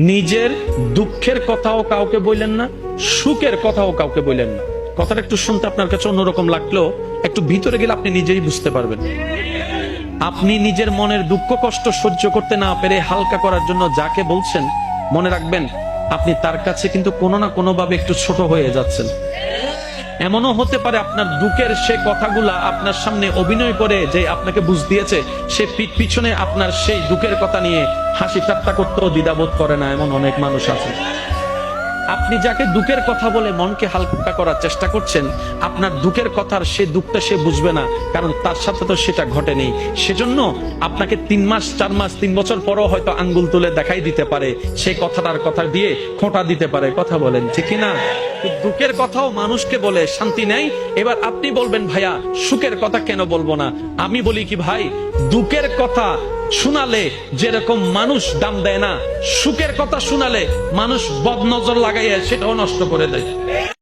নিজের দুঃখের কথাও কাউকে বললেন না, সুখের কথাও কাউকে বললেন না। কথাটা একটু শুনতে আপনার কাছে অন্যরকম লাগলেও একটু ভিতরে গেলে আপনি নিজেই বুঝতে পারবেন। আপনি নিজের মনের দুঃখ কষ্ট সহ্য করতে না পেরে হালকা করার জন্য যাকে বলছেন, মনে রাখবেন আপনি তার কাছে কিন্তু কোনো না কোনো ভাবে একটু ছোট হয়ে যাচ্ছেন। এমনও হতে পারে আপনার দুঃখের সে কথাগুলা আপনার সামনে অভিনয় করে যে আপনাকে বুঝ দিয়েছে, সে পিছনে আপনার সেই দুঃখের কথা নিয়ে হাসি ঠাট্টা করতেও দ্বিধাবোধ করে না, এমন অনেক মানুষ আছে। আপনি যাকে দুঃখের কথা বলে মনকে হালকা করার চেষ্টা করছেন, আপনার দুঃখের কথার সে দুঃখটা সে বুঝবে না, কারণ তার সাথে তো সেটা ঘটেনি। সেজন্য আপনাকে 3 মাস 4 মাস 3 বছর পরও হয়তো আঙ্গুল তুলে দেখাই দিতে পারে, সেই কথাটার কথা দিয়ে খোঁটা দিতে পারে। কথা বলেন ঠিক কিনা? দুঃখের কথাও মানুষকে বলে শান্তি নেই। এবার আপনি বলবেন ভাইয়া সুখের কথা কেন বলবো না? আমি বলি কি ভাই, দুঃখের কথা শোনালে যেরকম মানুষ দাম দেয় না, সুখের কথা শোনালে মানুষ বদনজর লাগাইয়া সেটাও নষ্ট করে দেয়।